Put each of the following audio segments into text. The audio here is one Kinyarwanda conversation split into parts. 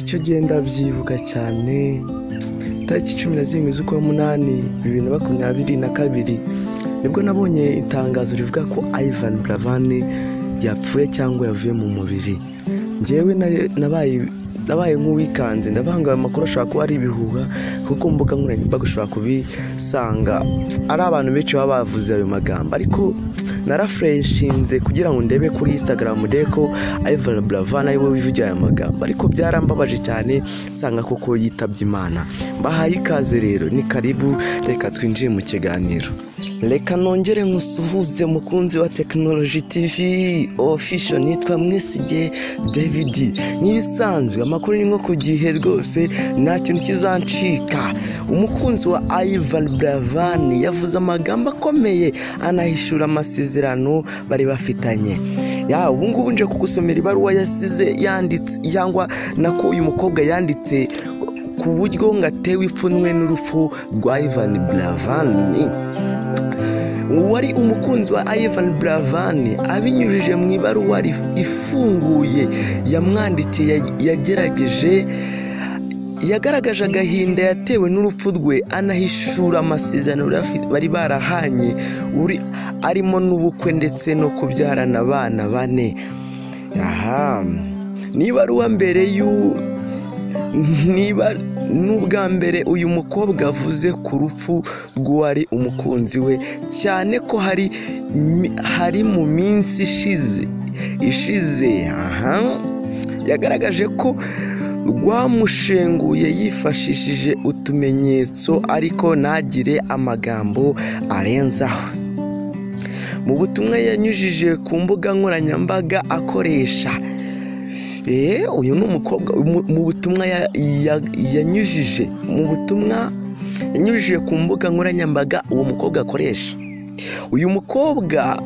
icyo genda byibuka cyane tariki 17 z'ukwa munani 2022 nibwo nabonye itangazo rivuga ko Yvan BURAVAN yapfuye cyangwa yavuye mu mubiri. Njyewe nabaye nk'uwikanze ndavanga amakuru ashaka kuba ari ibihuha kuko mbuga nkoranyambaga ushobora kubisanga ari abantu benshi baba bavuze ayo magambo, ariko narafreshinze kugira ngo ndebe kuri Instagram deko Yvan BURAVAN ariwe wivugira aya magambo, ariko byarambabaje cyane sanga koko yitabye Imana. Mbahaye ikaze rero, ni karibu, reka twinjiye mu kiganiro. Reka nongere nkusuhuze mukunzi wa Technology TV official, nitwa Mwisige David. Nibisanzwe amakuru ni nko ku gihe rwose, nta kintu kizancika. Umukunzi wa Yvan BURAVAN yavuze amagambo akomeye anahishura amasezerano bari bafitanye. Ubu ngubu nje kugusomera ibaruwa yasize yanditse cyangwa nako uyu mukobwa yanditse ku buryo ngatewe ipfunwe n'urupfu rwa Yvan BURAVAN. Wari umukunzi wa Yvan BURAVAN abinyujije mu ibaruwa ifunguye yamwandikiye, yagaragaje agahinda yatewe n'urupfu rwe, anahishura amasezerano bari barahanye arimo n'ubukwe ndetse no kubyarana abana 4. N'ubwa mbere uyu mukobwa avuze ku rupfu rw'uwari umukunzi we, cyane ko hari mu minsi ishize yagaragaje ko rwamushenguye yifashishije utumenyetso ariko ntagire amagambo arenzaho. Mu butumwa yanyujije ku mbuga nkoranyambaga akoresha, uyu ni umukobwa mu butumwa yanyujije ku mbuga nkoranyambaga uwo mukobwa akoresha. Uyu mukobwa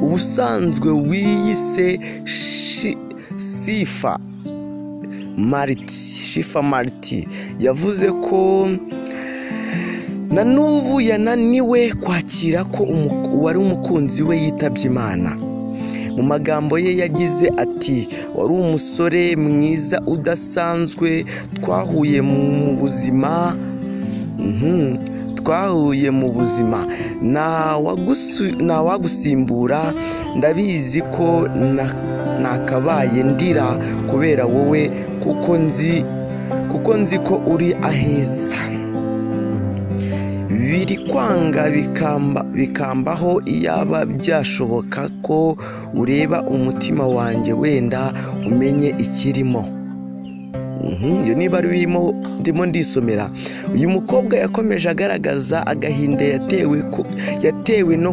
ubusanzwe wiyise CHIFFAH Marty yavuze ko na n'ubu yananiwe kwakira ko wari umukunzi we yitabye Imana. Mu magambo ye yagize ati, wari umusore mwiza udasanzwe, twahuye mu buzima, nta wagusimbura, ndabizi ko nakabaye ndira kubera wowe kuko nzi ko uri aheza. Biri kwanga bikambaho, iyaba byashoboka ko ureba umutima wanjye wenda umenye ikirimo. Iyo niba ndimo ndisomera. Uyu mukobwa yakomeje agaragaza agahinda yatewe no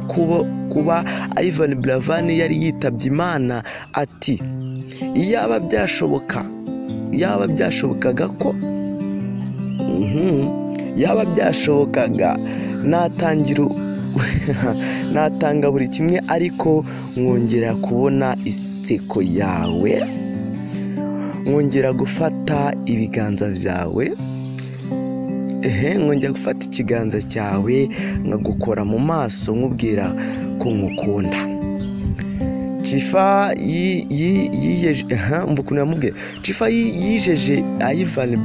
kuba Yvan BURAVAN yari yitabye Imana. Ati, iyaba byashobokaga natanga buri kimwe, ariko mwongera kubona inseko yawe, mwongera gufata ibiganza byawe, mwongera gufata ikiganza cyawe nkagukora mu maso nkubwira ko nkukunda. CHIFFAH yijeje Yvan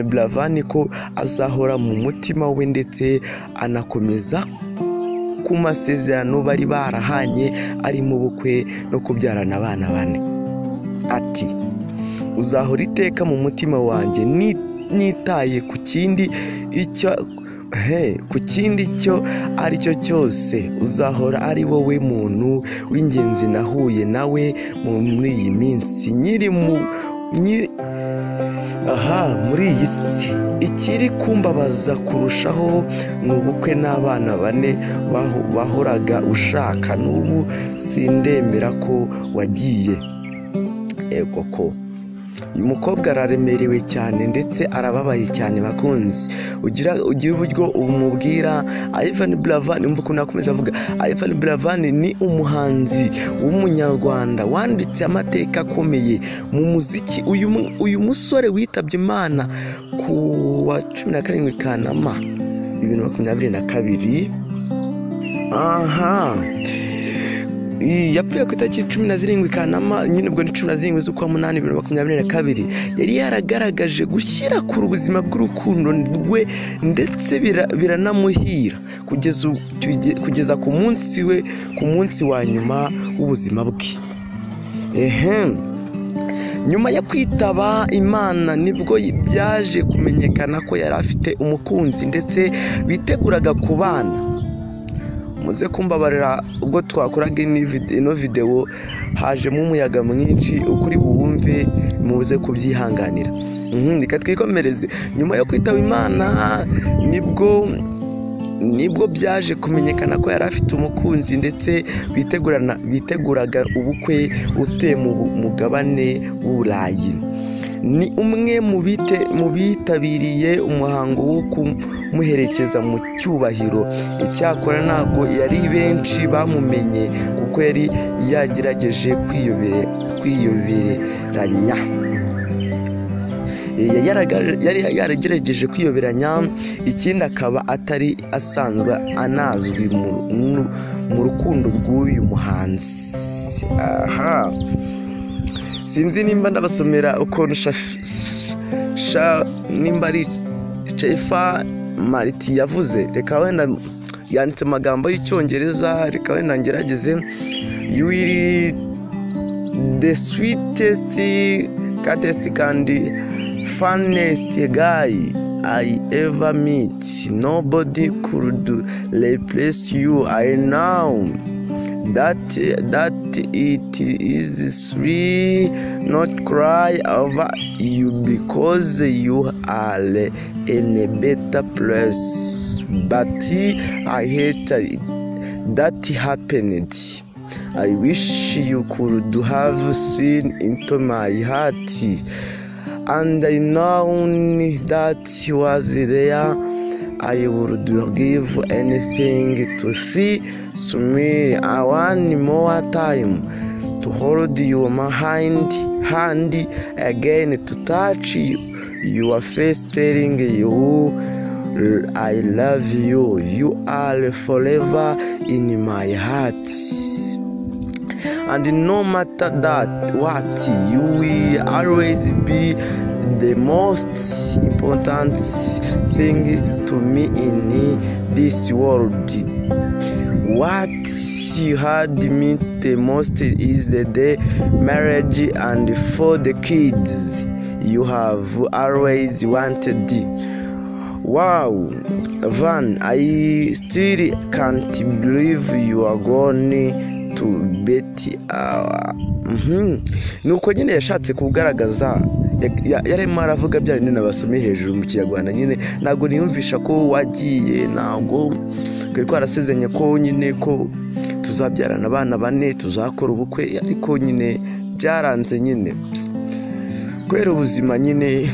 BURAVAN ko azahora mu mutima we, ndetse anakomeza ku masezerano bari barahanye arimo ubukwe no kubyarana abana 4. Ati, uzahora iteka mu mutima wanjye, nitaye ku kindi icyo ari cyo cyose. Uzahora ari wowe muntu w'ingenzi nahuye nawe muri iyi minsi muri iyi si. Ikiri kumbabaza kurushaho ni ubukwe n'abana 4 bahoraga ushaka, n'ubu sindemera ko wagiye. Koko uyu mukobwa araremerewe cyane ndetse arababaye cyane bakunzi. Ugira uburyo umubwira Yvan BURAVAN, umva ukuntu akomeza avuga. Yvan BURAVAN ni umuhanzi w'umunyarwanda wanditse amateka akomeye mu muziki. Uyu musore witabye Imana ku wa 17 Kanama 2022. yapfuye ku itariki 17 Kanama nyine ubwo ni 17 z'ukwa 8 2022 yari yaragaragaje gushyira ku ubuzima bw'urukundo rwe ndetse biranamuhira kugeza ku munsi wa nyuma w'ubuzima bwe. Nyuma yo kwitaba Imana nibwo byaje kumenyekana ko yari afite umukunzi ndetse biteguraga kubana. Muze kumbabarira ubwo twakoraga ino video hajemo umuyaga mwinshi ukuri buwumve muze kubyihanganira. Reka twikomereze. Nyuma yo kwitaba Imana nibwo byaje kumenyekana ko yari afite umukunzi ndetse biteguraga ubukwe utuye mu mugabane w'Uburayi. Ni umwe mu bitabiriye umuhango wo kumuherekeza mu cyubahiro. Icyakora ntabwo yari benshi bamumenye kuko yari yagerageje kwiyoberanya. Yari yaragerageje kwiyoberanya. Ikindi akaba atari asanzwe anazwi mu rukundo rw'uyu muhanzi. Sinzi nimba ndabasomera ukuntu nimba ari CHIFFAH Mariti yavuze. Reka wenda yanditse amagambo y'icyongereza, reka wenda ngerageze. You will the sweetest, catest and funniest guy I ever meet. Nobody could replace you. I know that it is free not cry over you because you are in a better place, but I hate that happened. I wish you could have seen into my heart, and I know that was there. I would give anything to see Sumiri one more time, to hold your hand again, to touch your face, telling you I love you. You are forever in my heart, and no matter what, you will always be the most important thing to me in this world. What you had meant the most is the day marriage and for the kids you have always wanted. Wow, Yvan, I still can't believe you are going to bet. Nuko nyine yashatse kugaragaza yarimo aravuga bya bintu nabasomye hejuru mu Kinyarwanda. Nyine ntago niyumvisha ko wagiye, ntago ko arasezenya ko nyine ko tuzabyarana abana 4 tuzakora ubukwe, ariko nyine byaranze nyine kwera ubuzima. Nyine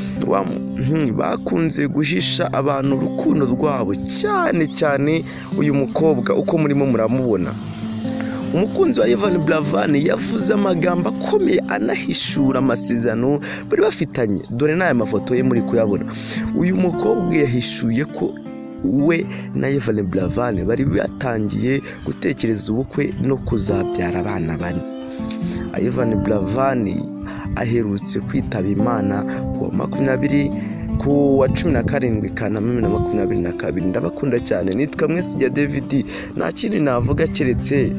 bakunze guhisha abantu urukundo rwabo cyane uyu mukobwa uko murimo muramubona. Umukunzi wa Yvan BURAVAN yavuze amagambo akomeye anahishura amasezerano bari bafitanye. Dore n'aya mafoto ye muri kuyabona. Uyu mukobwa yahishuye ko we na Yvan BURAVAN bari batangiye gutekereza ubukwe no kuzabyara abana 4. Yvan BURAVAN aherutse kwitaba Imana ku wa 17 Kanama 2022. Ndabakunda cyane. Nitwa Mwesiga David. Nta kindi navuga keretse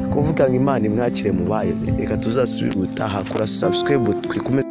kuvuga ngo Imana imwakire mu bayo. Reka tuzasubira gutaha. Kora subscribe twikomeze.